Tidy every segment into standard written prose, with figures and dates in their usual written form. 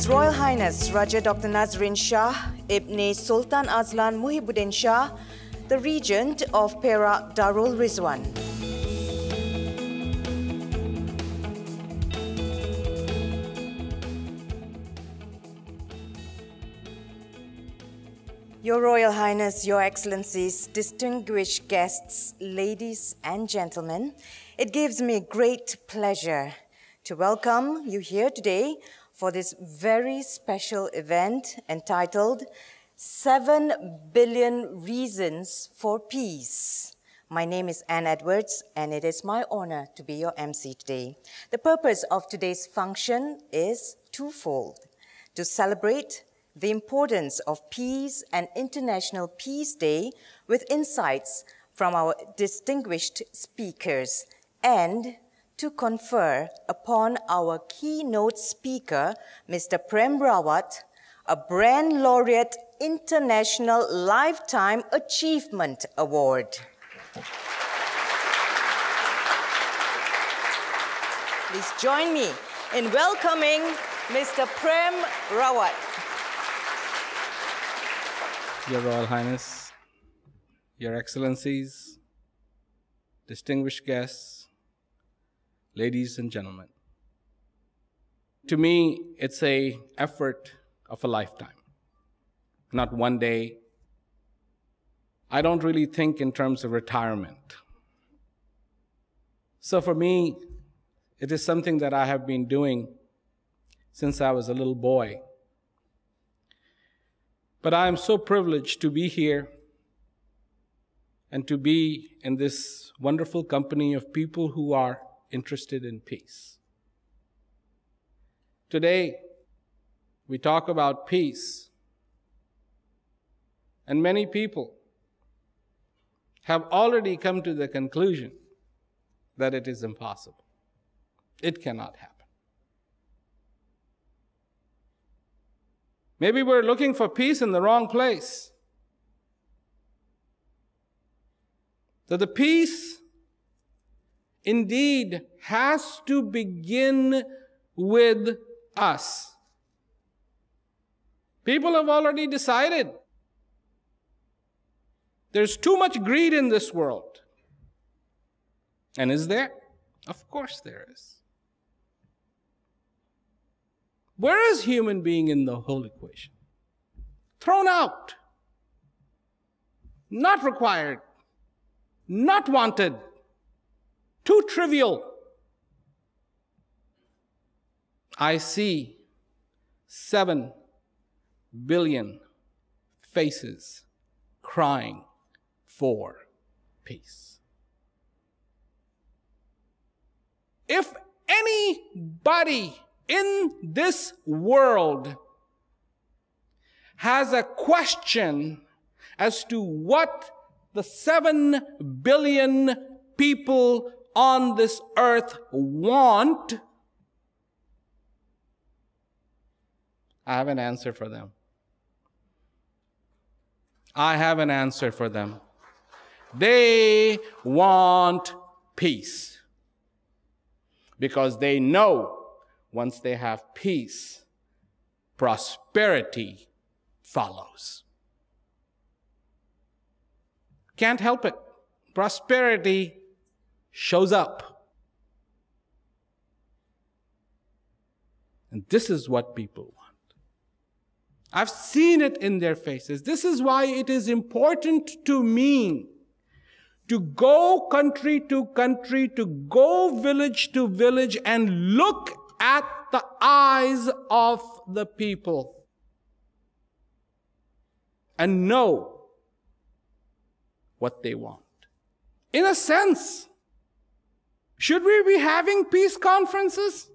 His Royal Highness Raja Dr. Nazrin Shah Ibn Sultan Azlan Muhibbuddin Shah, the Regent of Perak Darul Rizwan. Your Royal Highness, Your Excellencies, distinguished guests, ladies and gentlemen, it gives me great pleasure to welcome you here today for this very special event entitled 7 Billion Reasons for Peace. My name is Anne Edwards, and it is my honor to be your MC today. The purpose of today's function is twofold: to celebrate the importance of peace and International Peace Day with insights from our distinguished speakers, and to confer upon our keynote speaker, Mr. Prem Rawat, a Brand Laureate International Lifetime Achievement Award. Please join me in welcoming Mr. Prem Rawat. Your Royal Highness, Your Excellencies, distinguished guests, ladies and gentlemen. To me, it's an effort of a lifetime, not one day. I don't really think in terms of retirement. So for me, it is something that I have been doing since I was a little boy. But I am so privileged to be here and to be in this wonderful company of people who are interested in peace. Today, we talk about peace, and many people have already come to the conclusion that it is impossible. It cannot happen. Maybe we're looking for peace in the wrong place. So the peace indeed has to begin with us. People have already decided there's too much greed in this world. And is there? Of course there is. Where is human being in the whole equation? Thrown out. Not required. Not wanted. Too trivial. I see 7 billion faces crying for peace. If anybody in this world has a question as to what the 7 billion people on this earth want, I have an answer for them. I have an answer for them. They want peace. Because they know once they have peace, prosperity follows. Can't help it. Prosperity shows up. And this is what people want. I've seen it in their faces. This is why it is important to me to go country to country, to go village to village, and look at the eyes of the people and know what they want. In a sense, should we be having peace conferences?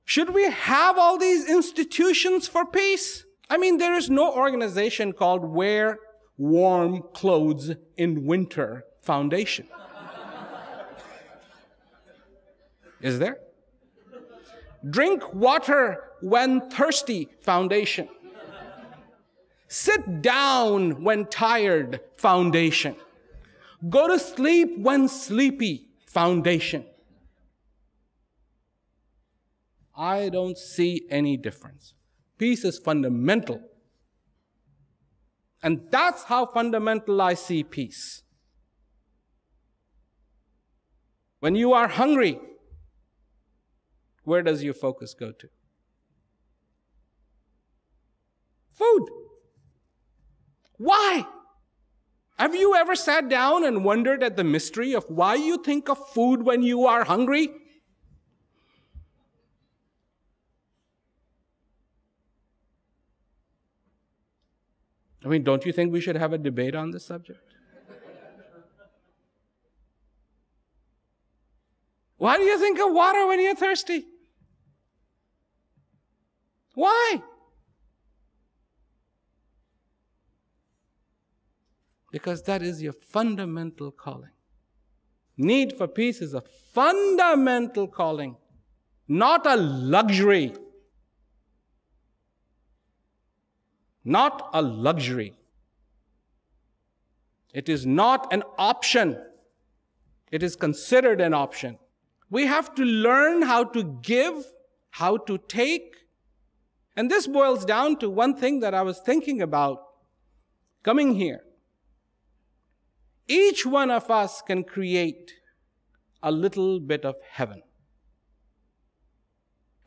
Should we have all these institutions for peace? I mean, there is no organization called Wear Warm Clothes in Winter Foundation. Is there? Drink Water When Thirsty Foundation. Sit Down When Tired Foundation. Go to Sleep When Sleepy Foundation. I don't see any difference. Peace is fundamental. And that's how fundamental I see peace. When you are hungry, where does your focus go to? Food. Why? Have you ever sat down and wondered at the mystery of why you think of food when you are hungry? I mean, don't you think we should have a debate on this subject? Why do you think of water when you're thirsty? Why? Because that is your fundamental calling. Need for peace is a fundamental calling, not a luxury. Not a luxury. It is not an option. It is considered an option. We have to learn how to give, how to take. And this boils down to one thing that I was thinking about coming here. Each one of us can create a little bit of heaven.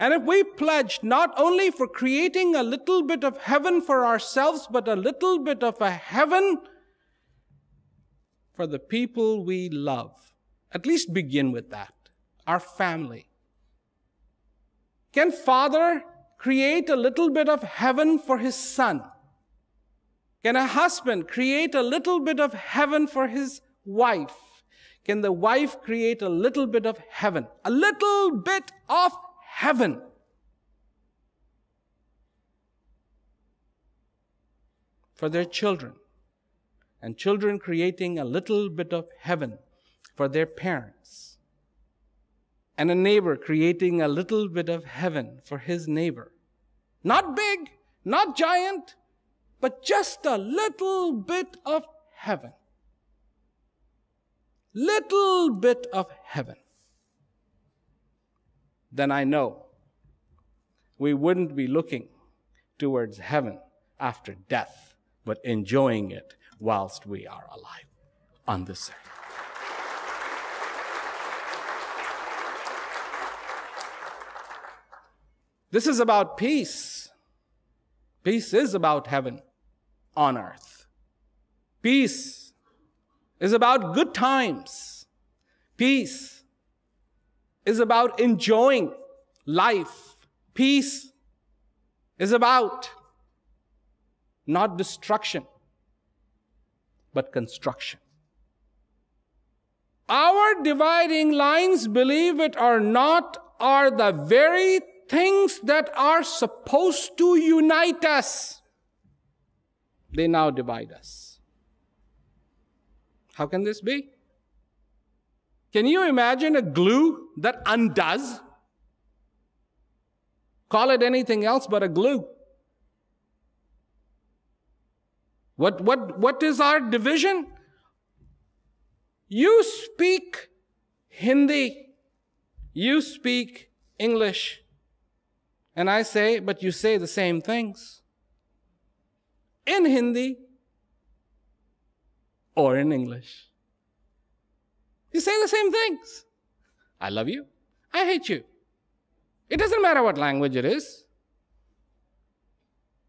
And if we pledge not only for creating a little bit of heaven for ourselves, but a little bit of a heaven for the people we love, at least begin with that, our family. Can Father create a little bit of heaven for his son? Can a husband create a little bit of heaven for his wife? Can the wife create a little bit of heaven? A little bit of heaven. For their children. And children creating a little bit of heaven for their parents. And a neighbor creating a little bit of heaven for his neighbor. Not big, not giant, but just a little bit of heaven. Little bit of heaven. Then I know we wouldn't be looking towards heaven after death, but enjoying it whilst we are alive on this earth. This is about peace. Peace is about heaven on earth. Peace is about good times. Peace is about enjoying life. Peace is about not destruction, but construction. Our dividing lines, believe it or not, are the very things that are supposed to unite us. They now divide us. How can this be? Can you imagine a glue that undoes? Call it anything else but a glue. What is our division? You speak Hindi. You speak English. And I say, but you say the same things. In Hindi or in English. You say the same things. I love you. I hate you. It doesn't matter what language it is.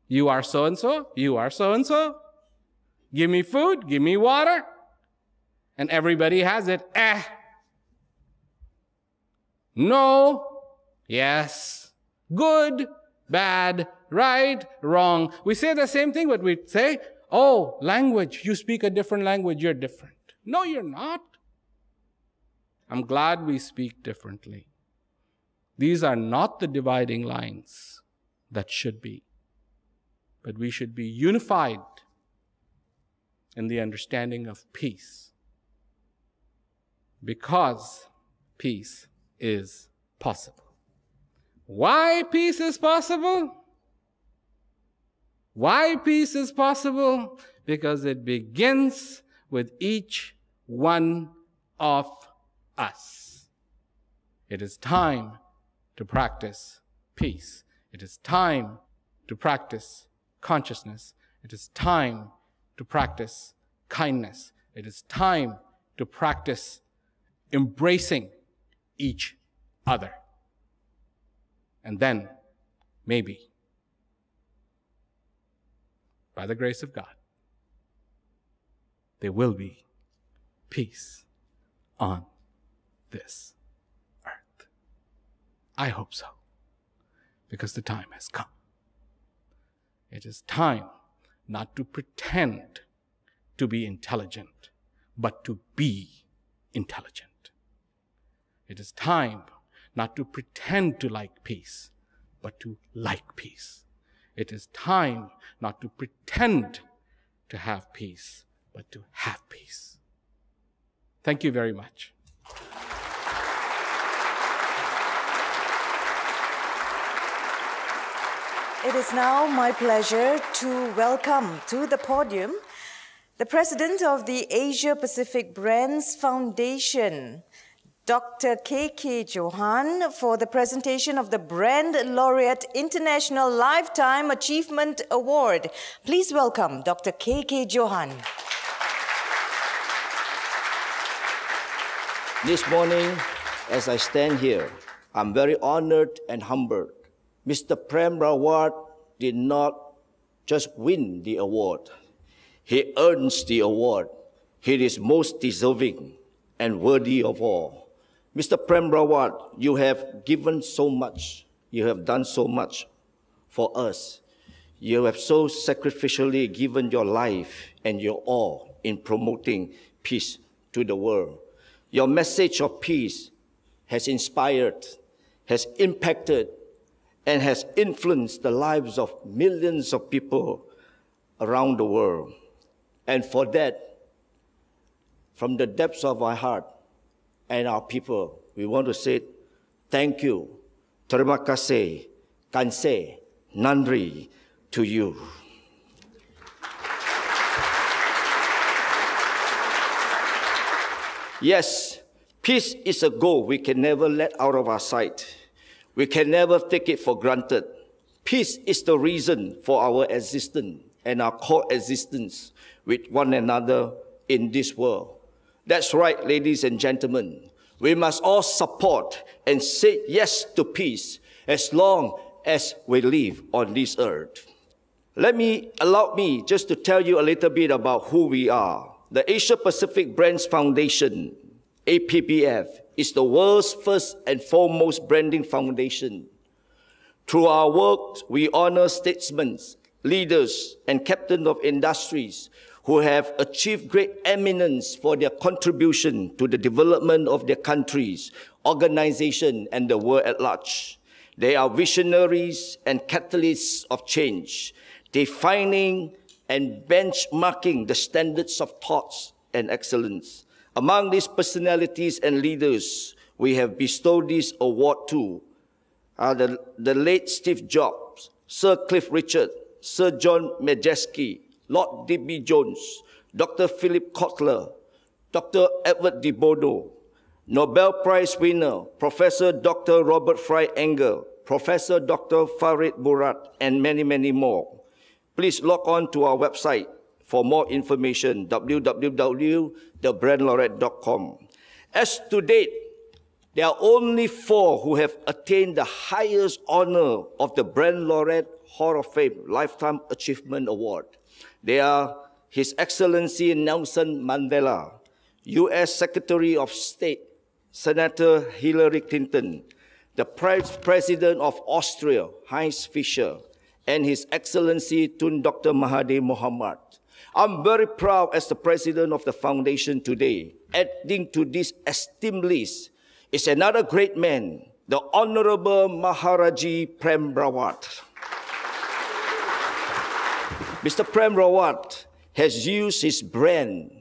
You are so-and-so. You are so-and-so. Give me food. Give me water. And everybody has it. No. Yes. Good. Bad. Right. Wrong. We say the same thing, but we say, oh, language. You speak a different language. You're different. No, you're not. I'm glad we speak differently. These are not the dividing lines that should be. But we should be unified in the understanding of peace. Because peace is possible. Why peace is possible? Why peace is possible? Because it begins with each one of us. It is time to practice peace. It is time to practice consciousness. It is time to practice kindness. It is time to practice embracing each other. And then, maybe, by the grace of God, there will be peace on this earth. I hope so, because the time has come. It is time not to pretend to be intelligent, but to be intelligent. It is time not to pretend to like peace, but to like peace. It is time not to pretend to have peace, but to have peace. Thank you very much. It is now my pleasure to welcome to the podium the President of the Asia Pacific Brands Foundation, Dr. K.K. Johan, for the presentation of the Brand Laureate International Lifetime Achievement Award. Please welcome Dr. K.K. Johan. This morning, as I stand here, I'm very honored and humbled. Mr. Prem Rawat did not just win the award. He earns the award. He is most deserving and worthy of all. Mr. Prem Rawat, you have given so much. You have done so much for us. You have so sacrificially given your life and your all in promoting peace to the world. Your message of peace has inspired, has impacted, and has influenced the lives of millions of people around the world. And for that, from the depths of our heart and our people, we want to say thank you, terima kasih, kanse, nandri to you. Yes, peace is a goal we can never let out of our sight. We can never take it for granted. Peace is the reason for our existence and our coexistence with one another in this world. That's right, ladies and gentlemen. We must all support and say yes to peace as long as we live on this earth. Allow me just to tell you a little bit about who we are. The Asia Pacific Brands Foundation, APBF, is the world's first and foremost branding foundation. Through our work, we honor statesmen, leaders, and captains of industries who have achieved great eminence for their contribution to the development of their countries, organization, and the world at large. They are visionaries and catalysts of change, defining and benchmarking the standards of thoughts and excellence. Among these personalities and leaders, we have bestowed this award to the late Steve Jobs, Sir Cliff Richard, Sir John Majeski, Lord D.B. Jones, Dr. Philip Kotler, Dr. Edward de Bono, Nobel Prize winner, Professor Dr. Robert Fry Engel, Professor Dr. Farid Murad, and many, many more. Please log on to our website for more information, www.thebrandlaureate.com. As to date, there are only 4 who have attained the highest honor of the Brand Laureate Hall of Fame Lifetime Achievement Award. They are His Excellency Nelson Mandela, U.S. Secretary of State, Senator Hillary Clinton, the President of Austria, Heinz Fischer, and His Excellency Tun Dr. Mahathir Mohamad. I'm very proud as the President of the Foundation today. Adding to this esteemed list is another great man, the Honorable Maharaji Prem Rawat. Mr. Prem Rawat has used his brand.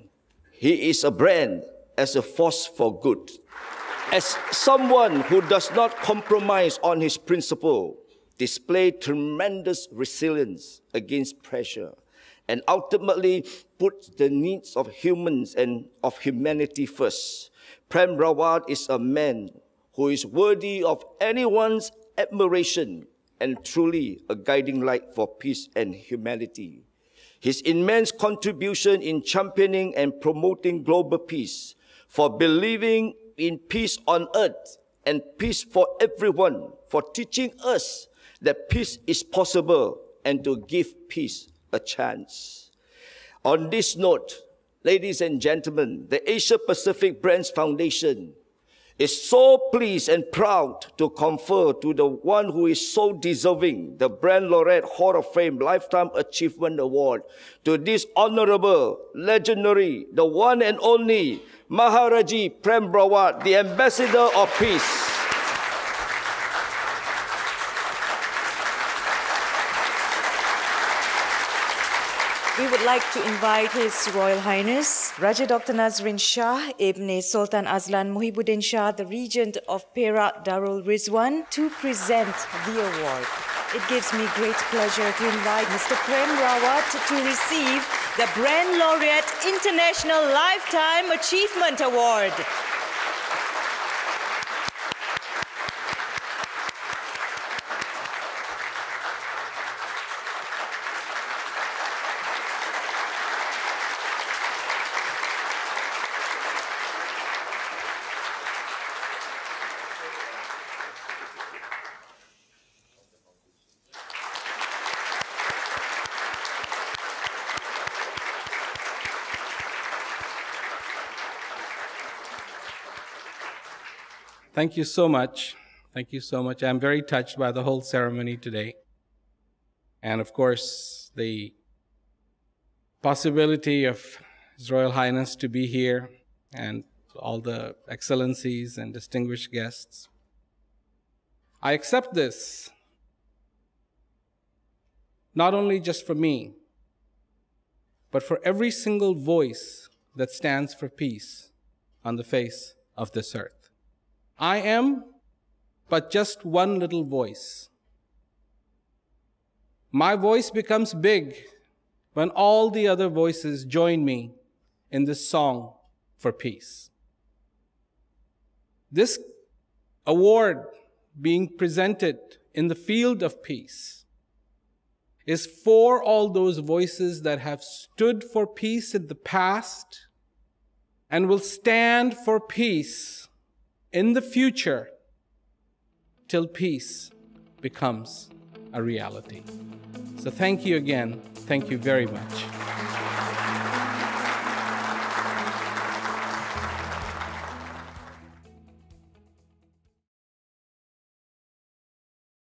He is a brand as a force for good. As someone who does not compromise on his principle, display tremendous resilience against pressure, and ultimately put the needs of humans and of humanity first. Prem Rawat is a man who is worthy of anyone's admiration and truly a guiding light for peace and humanity. His immense contribution in championing and promoting global peace, for believing in peace on earth and peace for everyone, for teaching us that peace is possible and to give peace a chance. On this note, ladies and gentlemen, the Asia Pacific Brands Foundation is so pleased and proud to confer to the one who is so deserving the Brand Laureate Hall of Fame Lifetime Achievement Award, to this honorable, legendary, the one and only Maharaji Prem Rawat, the Ambassador of Peace. We would like to invite His Royal Highness Raja Dr. Nazrin Shah Ibn Sultan Azlan Muhibbuddin Shah, the Regent of Perak Darul Rizwan, to present the award. It gives me great pleasure to invite Mr. Prem Rawat to receive the Brand Laureate International Lifetime Achievement Award. Thank you so much. Thank you so much. I'm very touched by the whole ceremony today. And of course, the possibility of His Royal Highness to be here and all the excellencies and distinguished guests. I accept this not only just for me, but for every single voice that stands for peace on the face of this earth. I am but just one little voice. My voice becomes big when all the other voices join me in this song for peace. This award being presented in the field of peace is for all those voices that have stood for peace in the past and will stand for peace in the future till peace becomes a reality. So thank you again. Thank you very much.